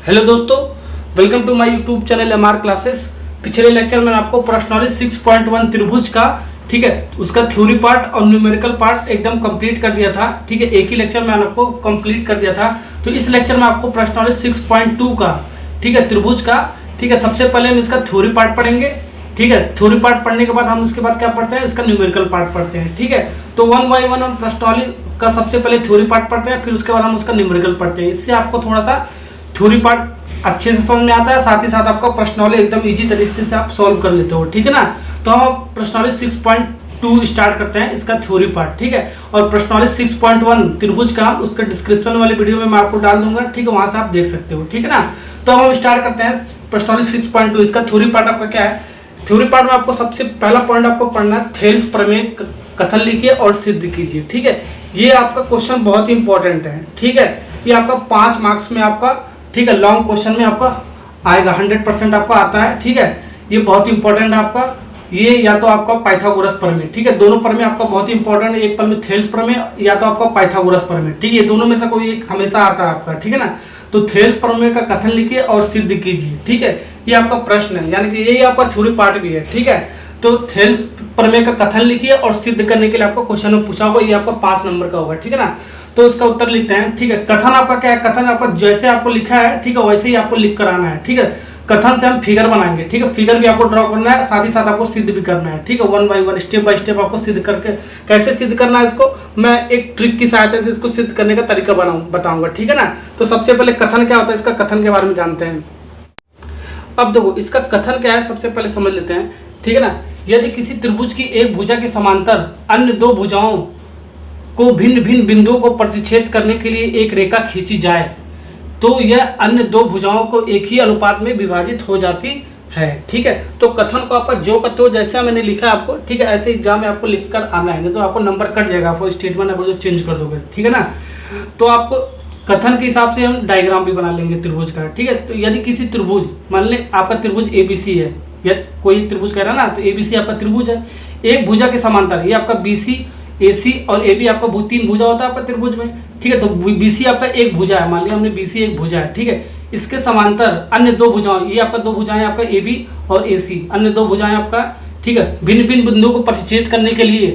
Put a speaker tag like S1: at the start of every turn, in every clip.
S1: Hello दोस्तों, welcome to my YouTube channel MR classes. पिछले lecture में आपको प्रश्नावली 6.1 त्रिभुज का ठीक है उसका थ्योरी पार्ट और न्यूमेरिकल पार्ट एकदम कंप्लीट कर दिया था। ठीक है, एक ही लेक्चर में आपको कंप्लीट कर दिया था। तो इस लेक्चर में आपको प्रश्नावली 6.2 का ठीक है त्रिभुज का ठीक है सबसे पहले हम इसका थ्योरी पार्ट पढ़ेंगे। ठीक है, थ्योरी पार्ट पढ़ने के बाद हम उसके बाद क्या पढ़ते हैं, इसका न्यूमेरिकल पार्ट पढ़ते हैं। ठीक है, तो वन बाय वन हम प्रश्नावली का सबसे पहले थ्योरी पार्ट पढ़ते हैं, फिर उसके बाद हम उसका न्यूमेरिकल पढ़ते हैं। इससे आपको थोड़ा सा थ्योरी पार्ट अच्छे से समझ में आता है, साथ ही साथ आपका प्रश्नावली एकदम इजी तरीके से आप सॉल्व कर लेते हो। ठीक है ना, तो हम प्रश्नावली 6.2 स्टार्ट करते हैं इसका थ्योरी पार्ट। ठीक है, और प्रश्नावली 6.1 त्रिभुज का उसका डिस्क्रिप्शन वाले वीडियो में मैं आपको डाल दूंगा। ठीक है, वहां से आप देख सकते हो। ठीक है ना, तो हम स्टार्ट करते हैं प्रश्नावली 6.2। इसका थ्योरी पार्ट आपका क्या है, थ्योरी पार्ट में आपको सबसे पहला पॉइंट आपको पढ़ना है, थेल्स प्रमेय कथन लिखिए और सिद्ध कीजिए। ठीक है, ये आपका क्वेश्चन बहुत ही इंपॉर्टेंट है। ठीक है, ये आपका 5 मार्क्स में आपका ठीक है लॉन्ग क्वेश्चन में आपका आएगा, 100% आपका आता है। ठीक है, ये बहुत ही इंपॉर्टेंट है आपका, ये या तो आपका पाइथागोरस प्रमेय। ठीक है, दोनों प्रमेय आपका बहुत ही इंपॉर्टेंट है, एक पल में थेल्स प्रमेय या तो आपका पाइथागोरस प्रमेय। ठीक है, दोनों में से कोई एक हमेशा आता है आपका। ठीक है ना, तो थेल्स प्रमेय का कथन लिखिए और सिद्ध कीजिए। ठीक है, ये आपका प्रश्न है, यानी कि यही आपका थ्योरी पार्ट भी है। ठीक है, तो थेल्स प्रमेय का कथन लिखिए और सिद्ध करने के लिए आपको क्वेश्चन में पूछा होगा, ये आपका 5 नंबर का होगा। ठीक है ना, तो इसका उत्तर लिखते हैं। ठीक है, कथन आपका क्या है, कथन आपका जैसे आपको लिखा है ठीक है वैसे ही आपको लिख कर आना है। ठीक है, कथन से हम फिगर बनाएंगे। ठीक है, फिगर भी आपको ड्रॉ करना है, साथ ही साथ आपको सिद्ध भी करना है। ठीक है, one by one step by step आपको सिद्ध करके, कैसे सिद्ध करना है इसको मैं एक ट्रिक की सहायता से इसको सिद्ध करने का तरीका बताऊंगा। ठीक है ना, तो सबसे पहले कथन क्या होता है, इसका कथन के बारे में जानते हैं। अब देखो इसका कथन क्या है, सबसे पहले समझ लेते हैं। ठीक है ना, यदि किसी त्रिभुज की एक भुजा के समांतर अन्य दो भुजाओं को भिन्न भिन्न बिंदुओं को प्रतिच्छेद करने के लिए एक रेखा खींची जाए तो यह अन्य दो भुजाओं को एक ही अनुपात में विभाजित हो जाती है। ठीक है, तो कथन को आपका जो करते हो जैसे मैंने लिखा है आपको, ठीक है ऐसे एग्जाम में आपको लिखकर आना है, नहीं तो आपको नंबर कट जाएगा, आपको स्टेटमेंट आपको जो चेंज कर दोगे। ठीक है ना, तो आपको कथन के हिसाब से हम डायग्राम भी बना लेंगे त्रिभुज का। ठीक है, तो यदि किसी त्रिभुज मान लें आपका त्रिभुज एबीसी है, या कोई त्रिभुज कह रहा है ना, तो एबीसी आपका त्रिभुज है, एक भुजा के समांतर, ये आपका बीसी एसी और एबी आपका 3 भुजा होता है आपका त्रिभुज में। ठीक है, तो बीसी आपका एक भुजा है, मान लिया हमने बीसी एक भुजा है। ठीक है, इसके समांतर अन्य दो भुजाएं, ये आपका दो भुजाएं आपका एबी और एसी, अन्य दो भुजाएं आपका ठीक है भिन्न भिन्न बिंदुओं को प्रतिच्छेद करने के लिए,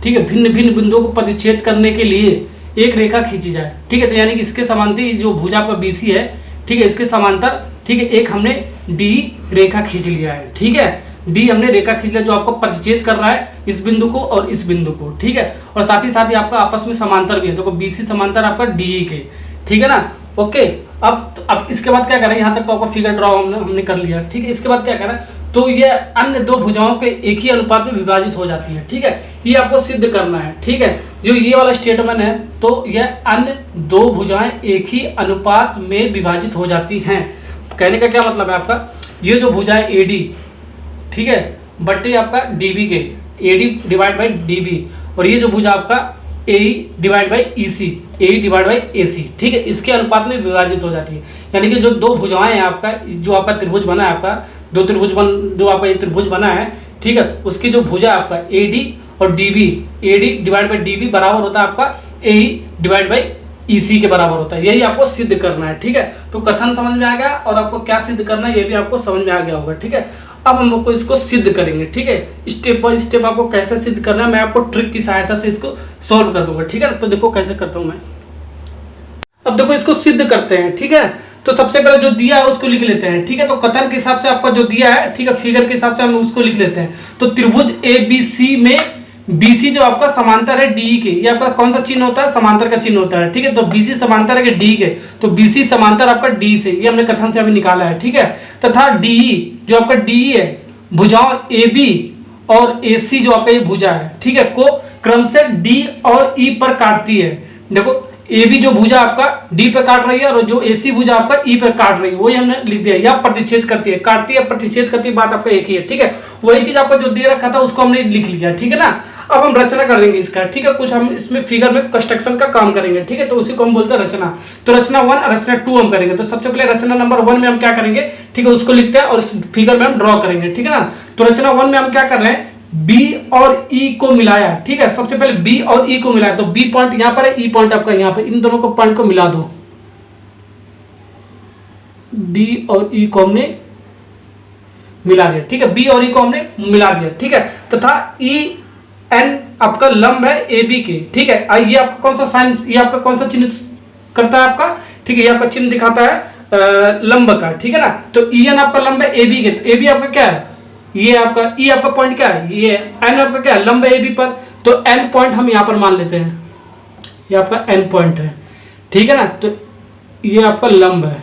S1: ठीक है भिन्न भिन्न बिंदुओं को प्रतिच्छेद करने के लिए एक रेखा खींची जाए। ठीक है, तो यानी कि इसके समांतर जो भुजा आपका बीसी है, ठीक है इसके समांतर ठीक है एक हमने डी रेखा खींच लिया है। ठीक है, डी हमने रेखा खींच लिया जो आपको प्रतिच्छेद कर रहा है इस बिंदु को और इस बिंदु को। ठीक है, और साथ ही आपका आपस में समांतर भी है, तो बीसी समांतर आपका डी के। ठीक है ना, ओके। अब इसके बाद क्या करें, यहाँ तक तो आपका फिगर ड्रॉ हमने कर लिया। ठीक है, इसके बाद क्या करें, तो ये अन्य दो भुजाओं के एक ही अनुपात में विभाजित हो जाती है। ठीक है, ये आपको सिद्ध करना है। ठीक है, जो ये वाला स्टेटमेंट है, तो यह अन्य दो भुजाएं एक ही अनुपात में विभाजित हो जाती हैं। कहने का क्या मतलब है आपका, ये जो भुजा है एडी ठीक है बटे आपका डीबी के, एडी डिवाइड बाई डीबी, और ये जो भुजा आपका AE divide by EC, AE divide by AC, ठीक है इसके अनुपात में विभाजित हो जाती है। यानी कि जो दो भुजाएं हैं आपका, जो आपका त्रिभुज बना है आपका, जो आपका ये त्रिभुज बना है, ठीक है उसकी जो भुजा आपका एडी और DB, AD divide by DB बराबर होता है आपका एई डिवाइड बाई ईसी के बराबर होता है। यही आपको सिद्ध करना है। ठीक है, तो कथन समझ में आ गया और आपको क्या सिद्ध करना है ये भी आपको समझ में आ गया होगा। ठीक है, अब हम लोग को इसको सिद्ध करेंगे। ठीक है, स्टेप बाय स्टेप आपको कैसे सिद्ध करना है मैं आपको ट्रिक की सहायता से इसको सॉल्व कर दूंगा। ठीक है, तो देखो कैसे करता हूं मैं। अब देखो इसको सिद्ध करते हैं। ठीक है, तो सबसे पहले जो दिया है उसको लिख लेते हैं। ठीक है, तो कथन के हिसाब से आपका जो दिया है, ठीक है फिगर के हिसाब से हम उसको लिख लेते हैं। तो त्रिभुज एबीसी में बीसी जो आपका समांतर है डी के, ये आपका कौन सा चिन्ह होता है, समांतर का चिन्ह होता है। ठीक है, तो बीसी समांतर है डी के, तो बीसी समांतर आपका डी से, ये हमने कथन से अभी निकाला है। ठीक है, तथा डीई जो आपका डीई है भुजाओं एबी और एसी जो आपका ये भुजा है, ठीक है को क्रम से डी और ई पर काटती है। देखो एबी जो भुजा आपका डी पे काट रही है और जो एसी भुजा आपका ई पे काट रही है, वही हमने लिख दिया। या प्रतिच्छेद करती है, काटती है प्रतिच्छेद करती है, बात आपका एक ही है। ठीक है, वही चीज आपका जो दे रखा था उसको हमने लिख लिया। ठीक है ना, अब हम रचना कर देंगे इसका। ठीक है, कुछ हम इसमें फिगर में कंस्ट्रक्शन का काम करेंगे। ठीक है, तो उसी को हम बोलते हैं रचना। तो रचना 1 रचना 2 हम करेंगे। तो सबसे पहले रचना नंबर 1 में हम क्या करेंगे, ठीक है उसको लिखते हैं और इस फिगर में हम ड्रॉ करेंगे। ठीक है ना, तो रचना 1 में हम क्या कर रहे हैं, B और E को मिलाया। ठीक है, सबसे पहले B और E को मिलाया, तो B पॉइंट यहाँ पर है, E पॉइंट आपका यहाँ पर, इन दोनों को पॉइंट को मिला दो। बी और ई को हमने मिला दिया, ठीक है, बी और ई को हमने मिला दिया, ठीक है, तथा ई एन आपका लंब है ए बी के, ठीक है। ये आपका कौन सा साइन, ये आपका कौन सा चिन्ह करता है आपका, ठीक है, ये आपका चिन्ह दिखाता है लंब का, ठीक है ना। तो ई एन आपका लंब है ए बी के, तो ए बी आपका क्या है, ये आपका ई आपका पॉइंट क्या है, ये एन आपका क्या है, लंब है ए बी पर, तो एन पॉइंट हम यहाँ पर मान लेते हैं, ये आपका एन पॉइंट है, ठीक है ना। तो ये आपका लंब है,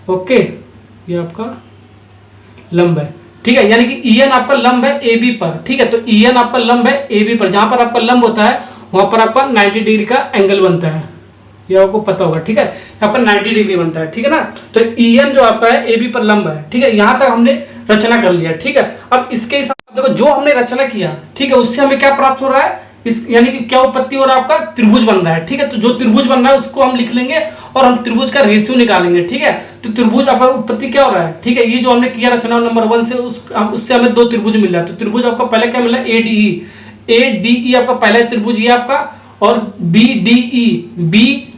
S1: ओके, ये आपका लंब है, ठीक है, यानी कि ई एन आपका लंब है ए बी पर, ठीक है। तो ई एन आपका लंब है ए बी पर, जहां पर आपका लंब होता है वहां पर आपका 90 डिग्री का एंगल बनता है, ये आपको पता होगा, ठीक है, आपका 90 डिग्री बनता है, ठीक है ना। तो ई एन जो आपका है ए बी पर लंब है, ठीक है, यहां तक हमने रचना कर लिया, ठीक है। अब इसके हिसाब से देखो जो हमने रचना किया, ठीक है, उससे हमें क्या प्राप्त हो रहा है, इस यानी कि क्या उत्पत्ति हो रहा है, आपका त्रिभुज बन रहा है, ठीक है। तो जो त्रिभुज बन रहा है उसको हम लिख लेंगे और हम त्रिभुज का रेशियो निकालेंगे, ठीक है। तो त्रिभुज आपका उत्पत्ति क्या हो रहा है, ठीक है, ये जो हमने किया रचना नंबर 1 से उससे हमें 2 त्रिभुज मिल रहा है। तो त्रिभुज आपका पहले क्या मिला, ए डी ई आपका पहला त्रिभुज ये आपका, और बी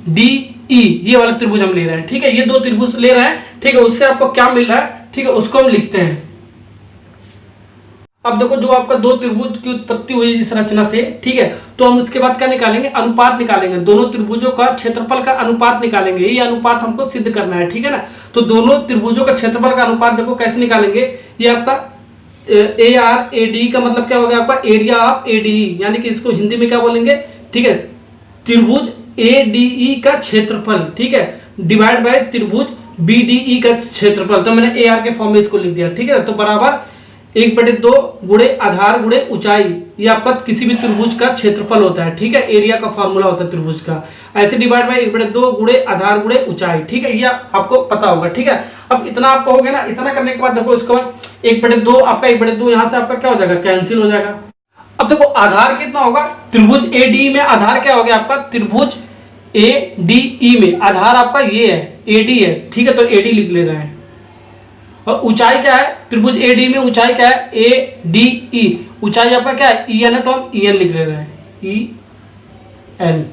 S1: डी ई ये वाला त्रिभुज हम ले रहे हैं, ठीक है, ये 2 त्रिभुज ले रहे हैं, ठीक है। उससे आपको क्या मिल रहा है, ठीक है, उसको हम लिखते हैं। अब देखो जो आपका 2 त्रिभुज की उत्पत्ति हुई इस रचना से, ठीक है, तो हम उसके बाद क्या निकालेंगे, अनुपात निकालेंगे, दोनों त्रिभुजों का क्षेत्रफल का अनुपात निकालेंगे, ये अनुपात हमको सिद्ध करना है, ठीक है ना। तो दोनों त्रिभुजों का क्षेत्रफल का अनुपात देखो कैसे निकालेंगे, ये आपका ए आर ए डी का मतलब क्या हो गया, आपका एरिया ऑफ ए डी, यानी कि इसको हिंदी में क्या बोलेंगे, ठीक है, त्रिभुज ए डी ई का क्षेत्रफल, ठीक है, डिवाइड बाय त्रिभुज बी डी ई का क्षेत्रफल। तो मैंने ए आर के फॉर्म में इसको लिख दिया, ठीक है। तो बराबर 1/2 गुणे आधार गुणे ऊंचाई, ये आपका किसी भी त्रिभुज का क्षेत्रफल होता है, ठीक है, एरिया का फॉर्मूला होता है त्रिभुज का, ऐसे डिवाइड बाय 1/2 गुणे आधार गुणे ऊंचाई, ठीक है, ये आपको पता होगा, ठीक है। अब इतना आपको हो गया ना, इतना करने के बाद देखो इसके बाद 1/2 आपका 1/2 यहाँ से आपका क्या हो जाएगा, कैंसिल हो जाएगा। अब देखो आधार कितना होगा, त्रिभुज ए डी में आधार क्या हो गया आपका, त्रिभुज ए डी ई में आधार आपका ये है, ए डी है, ठीक है, तो ए डी लिख ले रहे हैं। और ऊंचाई क्या है, त्रिभुज ए डी में ऊंचाई क्या है, ए डी ई, ऊंचाई आपका क्या है, ई एन है, तो हम ई एन लिख ले रहे हैं, ई एन,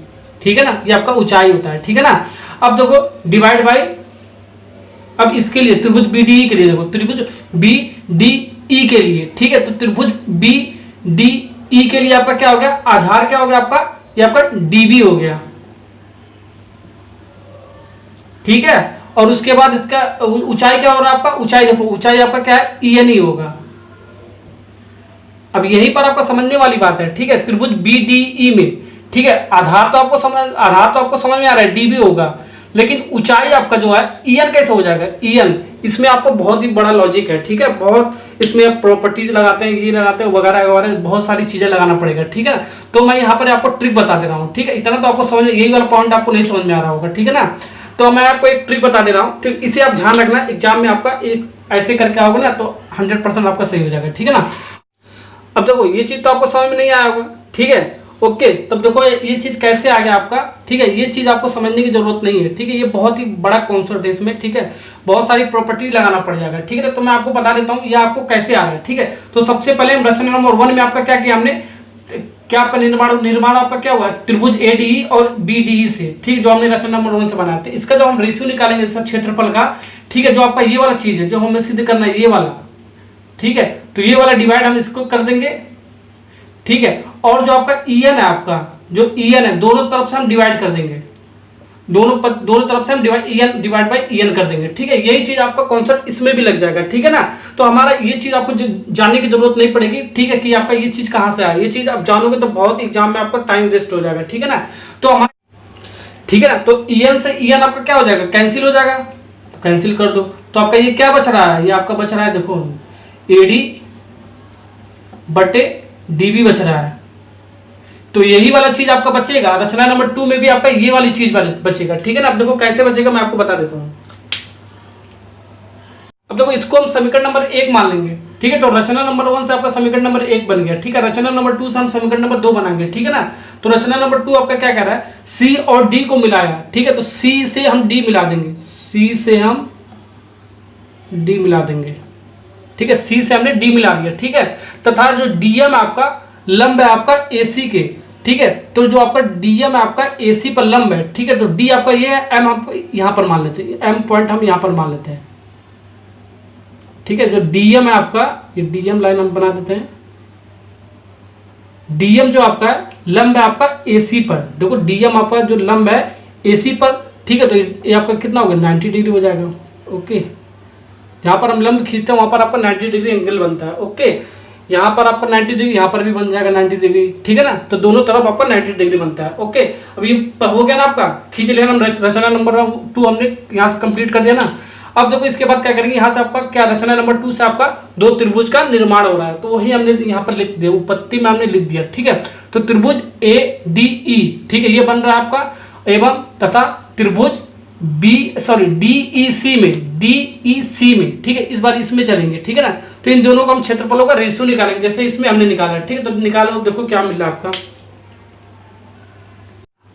S1: ठीक है ना, ये आपका ऊंचाई होता है, ठीक है ना। अब देखो डिवाइड बाय, अब इसके लिए त्रिभुज बी डी ई के लिए देखो, त्रिभुज बी डी ई के लिए, ठीक है, तो त्रिभुज बी डी ई के लिए आपका क्या हो गया, आधार क्या हो गया आपका, ये आपका डीबी हो गया, ठीक है। और उसके बाद इसका ऊंचाई क्या हो रहा है आपका, ऊंचाई देखो, ऊंचाई आपका क्या है, ई एन ही होगा। अब यहीं पर आपको समझने वाली बात है, ठीक है, त्रिभुज बी डी ई में, ठीक है, आधार तो आपको समझ में आ रहा है, डीबी होगा, लेकिन ऊंचाई आपका जो है ई एन कैसे हो जाएगा, ई एन, इसमें आपको बहुत ही बड़ा लॉजिक है, ठीक है, बहुत इसमें प्रॉपर्टीज लगाते हैं, ये लगाते हैं वगैरह वगैरह, बहुत सारी चीजें लगाना पड़ेगा, ठीक है। तो मैं यहाँ पर आपको ट्रिक बता दे रहा हूँ, ठीक है, इतना तो आपको समझ, यही वाला पॉइंट आपको नहीं समझ में आ रहा होगा, ठीक है ना। तो मैं आपको एक ट्रिक बता दे रहा हूँ, ठीक, इसे आप ध्यान रखना, एग्जाम में आपका एक ऐसे करके आओगे ना तो 100% आपका सही हो जाएगा, ठीक है ना। अब देखो ये चीज तो आपको समझ में नहीं आया होगा, ठीक है, ओके। तब देखो ये चीज कैसे आ गया आपका, ठीक है, ये चीज आपको समझने की जरूरत नहीं है, ठीक है, ये बहुत ही बड़ा कॉन्सेप्ट है इसमें, ठीक है, बहुत सारी प्रॉपर्टी लगाना पड़ जाएगा, ठीक है। तो मैं आपको बता देता हूँ ये आपको कैसे आ रहा है, ठीक है। तो सबसे पहले हम रचना नंबर 1 में आपका क्या किया हमने, क्या आपका निर्माण आपका क्या हुआ, त्रिभुज ए डी और बी डी से, ठीक, जो हमने रचना नंबर 1 से बनाया था, इसका जो हम रेशियो निकालेंगे इसका क्षेत्रफल का, ठीक है, जो आपका ये वाला चीज है जो हमें सिद्ध करना है, ये वाला, ठीक है, तो ये वाला डिवाइड हम इसको कर देंगे, ठीक है। और जो आपका ई एन है, आपका जो ई एन है, दोनों तरफ से हम डिवाइड कर देंगे, दोनों तरफ से हम डिवाइड बाय ई एन कर देंगे, ठीक है। यही चीज आपका कॉन्सेप्ट इसमें भी लग जाएगा, ठीक है ना। तो हमारा ये चीज आपको जानने की जरूरत नहीं पड़ेगी, ठीक है, कि आपका ये चीज कहां से आया, ये चीज आप जानोगे तो बहुत एग्जाम में आपका टाइम वेस्ट हो जाएगा, ठीक है ना। तो हमारा, ठीक है ना, तो ई एन से ई एन आपका क्या हो जाएगा, कैंसिल हो जाएगा, तो कैंसिल कर दो, तो आपका ये क्या बच रहा है, ये आपका बच रहा है, देखो ए डी बटे डी बी बच रहा है। तो यही वाला चीज आपका बचेगा, रचना नंबर 2 में भी आपका ये वाली चीज बचेगा, ठीक है ना। अब देखो कैसे बचेगा, मैं आपको बता देता हूं। अब देखो इसको हम समीकरण नंबर 1 मान लेंगे, ठीक है। तो रचना नंबर 1 से आपका समीकरण नंबर 1 बन गया, ठीक है। रचना नंबर 2 से हम समीकरण नंबर 2 बनाएंगे, ठीक है ना। तो रचना नंबर 2 आपका क्या कह रहा है, सी और डी को मिलाया, ठीक है, तो सी से हम डी मिला देंगे, सी से हम डी मिला देंगे, ठीक है, सी से हमने डी मिला दिया, ठीक है। तथा जो डीएम आपका लंब है आपका एसी के, ठीक है। तो जो आपका डीएम है आपका एसी पर लंब है, ठीक है। तो डी आपका ये है, एम आपको यहाँ पर मान लेते हैं, एम पॉइंट हम यहाँ पर मान लेते हैं, ठीक है। जो डीएम है आपका, ये डीएम लाइन हम बना देते हैं। डीएम जो आपका है लंब है आपका एसी पर, देखो डीएम आपका जो लंब है एसी पर, ठीक है। तो ये आपका कितना होगा 90 डिग्री हो जाएगा, ओके। यहाँ पर हम लंब खींचते हैं वहाँ पर आपका 90 डिग्री एंगल बनता है, ओके। यहाँ पर आपका 90 डिग्री, यहाँ पर भी बन जाएगा 90 डिग्री, ठीक है ना। तो दोनों तरफ आपका 90 डिग्री बनता है, ओके। अब ये हो गया ना आपका, खींच लिया ना, रचना नंबर 2 हमने यहाँ से कंप्लीट कर दिया ना। अब देखो इसके बाद क्या करेंगे, यहाँ से आपका क्या रचना नंबर 2 से आपका दो त्रिभुज का निर्माण हो रहा है, तो वही हमने यहाँ पर लिख दिया, उत्पत्ति में हमने लिख दिया, ठीक है। तो त्रिभुज ADE, ठीक है, ये बन रहा है आपका, एवं तथा त्रिभुज DEC में, ठीक है। इस बार इसमें चलेंगे, ठीक है ना। तो इन दोनों का हम क्षेत्रफलों का रेशियो निकालेंगे, जैसे इसमें हमने निकाला है, ठीक है। तो निकालो, देखो क्या मिल रहा है आपका।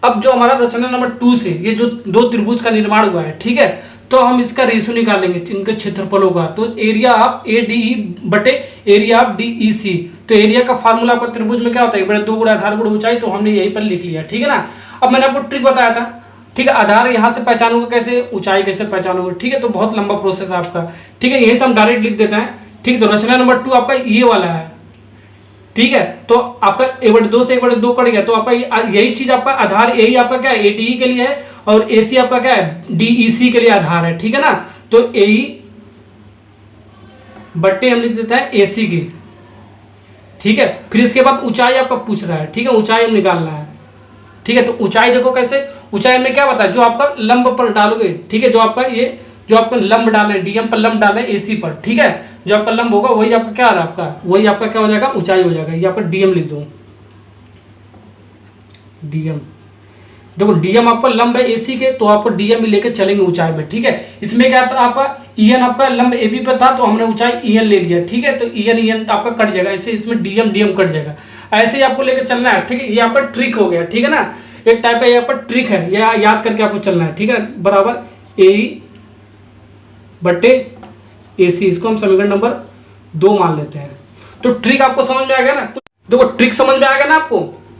S1: अब जो हमारा रचना नंबर 2 से ये जो दो त्रिभुज का निर्माण हुआ है, ठीक है, तो हम इसका रेशियो निकालेंगे इनके क्षेत्रफलों का। तो एरिया ऑफ ADE बटे एरिया ऑफ DEC, तो एरिया का फार्मूला आपका त्रिभुज में क्या होता है, बड़े 2 गुणा आधार गुणा ऊंचाई, तो हमने यहीं पर लिख लिया, ठीक है ना। अब मैंने आपको ट्रिक बताया था, ठीक है। आधार यहाँ से पहचानूंगा कैसे, ऊंचाई कैसे पहचानूंगा, ठीक है। तो बहुत लंबा प्रोसेस है आपका, ठीक है। यही से हम डायरेक्ट लिख देते हैं, ठीक है। तो रचना नंबर 2 आपका ये वाला है, ठीक है। तो आपका 1/2 से 1/2 कट गया, तो आपका यही चीज आपका आधार, यही आपका क्या है ADE के लिए है, और AC आपका क्या है DEC के लिए आधार है, ठीक है ना। तो AE बट्टे हम लिख देते हैं AC की, ठीक है। फिर इसके बाद ऊंचाई आपका पूछ रहा है, ठीक है, ऊंचाई हम निकालना है, ठीक है। तो ऊंचाई देखो कैसे, ऊंचाई में क्या बताया, जो आपका लंब पर डालोगे, ठीक है, जो आपका ये जो आपका लंब डाले डीएम पर, लंब डाले AC पर, ठीक है। जो आपका लंब होगा वही आपका क्या रहा, आपका वही आपका क्या हो जाएगा, ऊंचाई हो जाएगा। ये आपका डीएम लिख दो, डीएम। देखो डीएम आपका लंब है AC के, तो आपको डीएम ही लेकर चलेंगे ऊंचाई में, ठीक है। इसमें क्या था आपका EN आपका लंब AB पर था, तो हमने ऊंचाई EN ले लिया, ठीक है। तो EN आपका कट जाएगा, ऐसे इसमें डीएम कट जाएगा, ऐसे ही आपको लेकर चलना है, ठीक है। ये आपका ट्रिक हो गया, ठीक है ना। एक टाइप का ये आपका ट्रिक है, ये याद करके आपको चलना है, ठीक है। बराबर AE बटे AC, इसको हम समीकरण नंबर 2 मान लेते हैं। तो ट्रिक आपको समझ में आ गया ना, देखो ट्रिक समझ में आ गया ना आपको,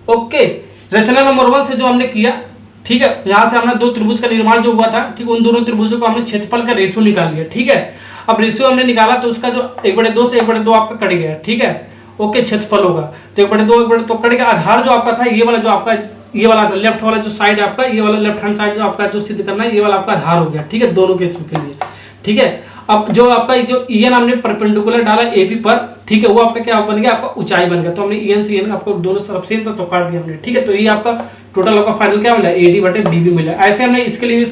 S1: ओके। रचना नंबर 1 से जो हमने किया, ठीक है, यहाँ से हमने दो त्रिभुज का निर्माण जो हुआ था, ठीक, उन दोनों त्रिभुजों को हमने क्षेत्रफल का रेशियो निकाल लिया, ठीक है। अब रेशियो हमने निकाला तो उसका जो 1/2 से 1/2 आपका कट गया, ठीक है, ओके। क्षेत्रफल होगा तो 1/2 कट गया। आधार जो आपका था ये वाला, जो आपका ये वाला था लेफ्ट वाला जो साइड आपका, ये वाला लेफ्ट हैंड साइड जो आपका जो सिद्ध करना है, ये वाला आपका आधार हो गया, ठीक है, दोनों केस के लिए, ठीक है। अब जो आपका जो EN हमने परपेंडिकुलर डाला AB पर, ठीक है, वो आपका क्या बन गया, आपका ऊंचाई बन गया। तो हमने EN से EN आपको दोनों तरफ सेम था तो काट दिया हमने, ठीक है। तो ये आपका टोटल आपका फाइनल क्या मिला, AD बटे DB मिला। ऐसे हमने इसके लिए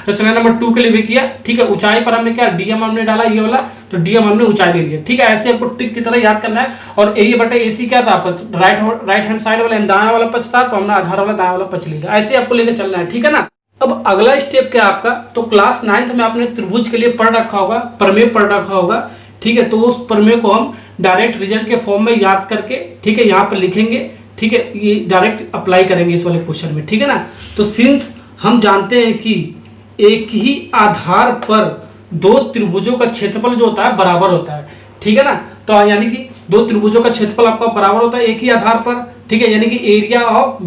S1: रचना नंबर 2 के लिए भी किया, ठीक है। ऊंचाई पर हमने क्या DM हमने डाला ये वाला, तो DM हमने ऊंचाई ले लिया, ठीक है। ऐसे आपको ट्रिक की तरह याद करना है। और AE बटे AC क्या था आपका, राइट हैंड साइड वाला दायां वाला पक्ष था, तो हमने आधार वाला दायां वाला पक्ष लिया। ऐसे आपको लेकर चलना है, ठीक है ना। अब अगला स्टेप क्या आपका, तो क्लास 9th में आपने त्रिभुज के लिए पढ़ रखा होगा, प्रमेय पढ़ रखा होगा, ठीक है। तो उस प्रमेय को हम डायरेक्ट रिजल्ट के फॉर्म में याद करके, ठीक है, यहाँ पर लिखेंगे, ठीक है। ये डायरेक्ट अप्लाई करेंगे इस वाले क्वेश्चन में, ठीक है ना। तो सिंस हम जानते हैं कि एक ही आधार पर दो त्रिभुजों का क्षेत्रफल जो होता है बराबर होता है, ठीक है ना। तो यानी कि दो त्रिभुजों का क्षेत्रफल आपका बराबर होता है एक ही आधार पर, ठीक है। यानी कि एरिया ऑफ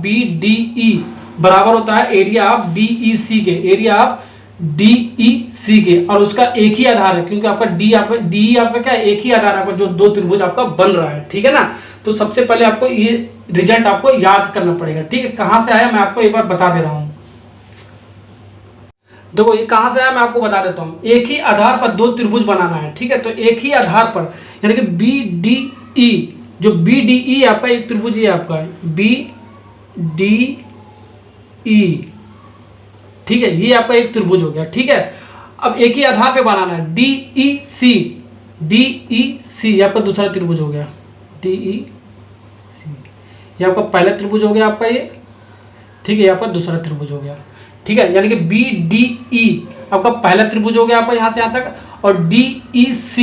S1: BDE बराबर होता है एरिया ऑफ DEC के, एरिया ऑफ DEC के, और उसका एक ही आधार है, क्योंकि आपका DE आपका क्या है, एक ही आधार है जो दो त्रिभुज आपका बन रहा है, ठीक है ना। तो सबसे पहले आपको ये रिजल्ट आपको याद करना पड़ेगा, ठीक है। कहां से आया मैं आपको एक बार बता दे रहा हूं। देखो ये कहां से आया मैं आपको बता देता हूं। एक ही आधार पर दो त्रिभुज बनाना है, ठीक है। तो एक ही आधार पर यानी कि BDE, जो BDE आपका एक त्रिभुज है आपका BDE, ठीक है, ये आपका एक त्रिभुज हो गया, ठीक है। अब एक ही आधार पे बनाना है DEC, ये आपका दूसरा त्रिभुज हो गया DEC, ये आपका पहला त्रिभुज हो गया आपका ये, ठीक है, ये आपका दूसरा त्रिभुज हो गया, ठीक है। यानी कि BDE आपका पहला त्रिभुज हो गया आपका यहाँ से यहाँ तक, और DEC,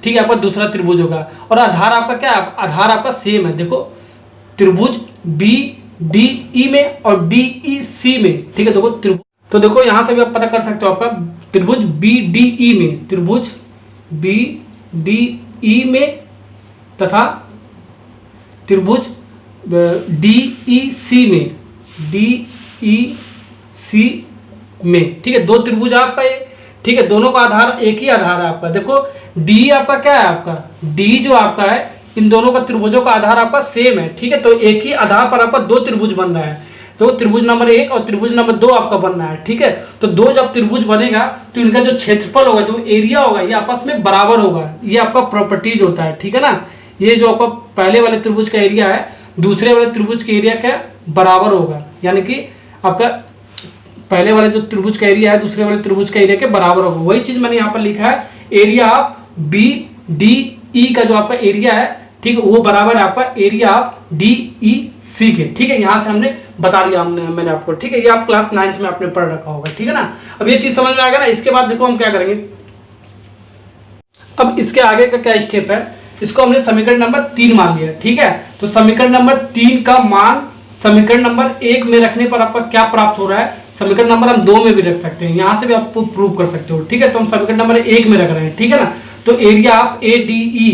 S1: ठीक है, आपका दूसरा त्रिभुज होगा। और आधार आपका क्या है, आधार आपका सेम है, देखो त्रिभुज BDE में और DEC में, ठीक है। देखो त्रिभुज, तो देखो यहां से भी आप पता कर सकते हो, आपका त्रिभुज BDE में, त्रिभुज BDE में तथा त्रिभुज DEC में, DEC में, ठीक है। दो त्रिभुज आपका ये, ठीक है, दोनों का आधार एक ही आधार है आपका। देखो डी आपका क्या है, आपका डी जो आपका है, इन दोनों का त्रिभुजों का आधार आपका सेम है, ठीक है। तो एक ही आधार पर आपका दो त्रिभुज बन रहा है, तो त्रिभुज नंबर 1 और त्रिभुज नंबर 2 आपका बनना है, ठीक है। तो दो जब त्रिभुज बनेगा तो इनका जो क्षेत्रफल होगा, जो एरिया होगा, ये आपस में बराबर होगा। ये आपका प्रॉपर्टीज होता है, ठीक है ना। ये जो आपका पहले वाले त्रिभुज का एरिया है, दूसरे वाले त्रिभुज के एरिया का बराबर होगा, यानी कि आपका पहले वाले जो त्रिभुज का एरिया है दूसरे वाले त्रिभुज का एरिया के बराबर होगा। वही चीज मैंने यहाँ पर लिखा है, एरिया ऑफ BDE का जो आपका एरिया है, ठीक है, वो बराबर है आपका एरिया ऑफ DEC के, ठीक है। यहाँ से हमने बता दिया मैंने आपको, ठीक है। ये आप क्लास 9th में आपने पढ़ रखा होगा, ठीक है ना। अब ये चीज समझ में आ गया ना। इसके बाद देखो हम क्या करेंगे, अब इसके आगे का क्या स्टेप है, इसको हमने समीकरण नंबर 3 मान लिया, ठीक है। तो समीकरण नंबर 3 का मान समीकरण नंबर 1 में रखने पर आपका क्या प्राप्त हो रहा है, समीकरण नंबर हम 2 में भी रख सकते हैं, यहां से भी आप प्रूव कर सकते हो, ठीक है। तो हम समीकरण नंबर 1 में रख रहे हैं, ठीक है ना। तो एरिया ऑफ ADE,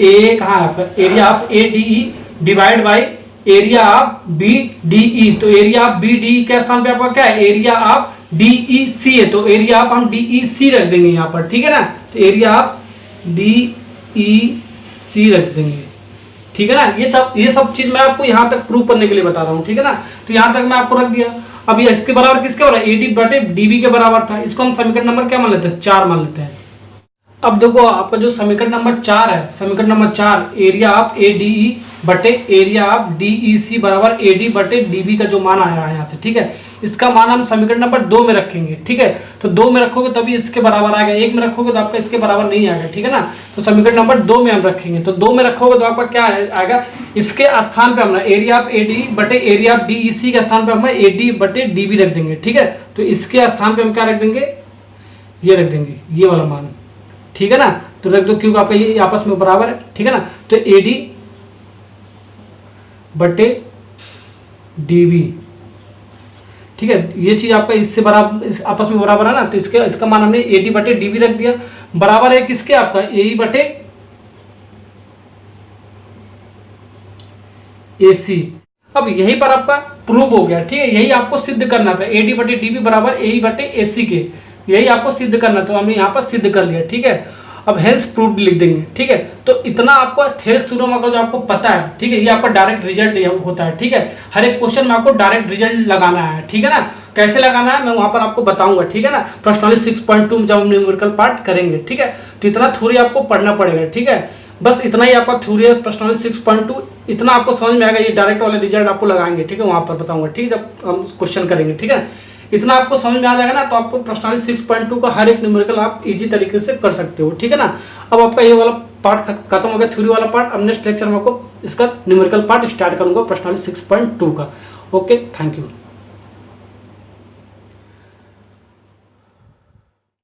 S1: ए कहाँ है आपका, area of ADE divide by area of BDE। तो एरिया ऑफ BDE के स्थान पे आपका क्या है, एरिया ऑफ DEC है, तो एरिया ऑफ हम DEC रख देंगे यहाँ पर, ठीक है ना। तो एरिया ऑफ DEC रख देंगे, ठीक है ना। ये सब चीज मैं आपको यहाँ तक प्रूव करने के लिए बता रहा हूँ, ठीक है ना। तो यहाँ तक मैं आपको रख दिया। अब ये इसके बराबर किसके हो रहा है, AD बटे DB के बराबर था। इसको हम समीकरण नंबर क्या मान लेते हैं, 4 मान लेते हैं। अब देखो आपका जो समीकरण नंबर 4 है, समीकरण नंबर 4 एरिया ऑफ ADE बटे एरिया ऑफ DEC बराबर AD बटे DB का जो मान आया है यहाँ से, ठीक है, इसका मान हम समीकरण नंबर 2 में रखेंगे, ठीक है। तो 2 में रखोगे तभी इसके बराबर आएगा, 1 में रखोगे तो आपका इसके बराबर नहीं आएगा, ठीक है ना। तो समीकरण नंबर 2 में हम रखेंगे, तो 2 में रखोगे तो आपका क्या आएगा, इसके स्थान पे हम एरिया ऑफ AD बटे एरिया ऑफ DEC के स्थान पे हम AD बटे DB रख देंगे, ठीक है। तो इसके स्थान पे हम क्या रख देंगे, ये रख देंगे, ये वाला मान, ठीक है ना। तो रख दो क्योंकि आपका ये आपस में बराबर है, ठीक है ना। तो AD बटे DB, ठीक है, ये चीज आपका इससे बराबर आपस में बराबर है ना। तो इसका मान हमने AD बटे DB रख दिया, बराबर है किसके, आपका AE बटे AC। अब यहीं पर आपका प्रूव हो गया, ठीक है। यही आपको सिद्ध करना था, AD बटे DB बराबर AE बटे AC के, यही आपको सिद्ध करना था, हमने यहाँ पर सिद्ध कर लिया, ठीक है। अब हेंस प्रूव्ड लिख देंगे, ठीक है। तो इतना आपको थेल्स थ्योरम का जो आपको पता है, ठीक है, ये आपका डायरेक्ट रिजल्ट होता है, ठीक है। हर एक क्वेश्चन में आपको डायरेक्ट रिजल्ट लगाना है, ठीक है ना। कैसे लगाना है मैं वहां पर आपको बताऊंगा, ठीक है ना। प्रश्नावली 6.2 में जब हम न्यूमेरिकल पार्ट करेंगे, ठीक है। तो इतना थ्योरी आपको पढ़ना पड़ेगा, ठीक है। बस इतना ही आपका थ्योरी है प्रश्नावली 6.2, इतना आपको समझ में आएगा। ये डायरेक्ट वाले रिजल्ट आपको लगाएंगे, ठीक है, वहां पर बताऊंगा, ठीक है, जब हम क्वेश्चन करेंगे, ठीक है। इतना आपको समझ में आ जाएगा ना, तो आपको प्रश्नावली 6.2 का हर एक न्यूमेरिकल आप इजी तरीके से कर सकते हो, ठीक है ना। अब आपका ये वाला पार्ट खत्म हो गया, थ्योरी वाला पार्ट। अब नेक्स्ट लेक्चर में आपको इसका न्यूमेरिकल पार्ट स्टार्ट करूंगा प्रश्नावली 6.2 का। Okay, thank you.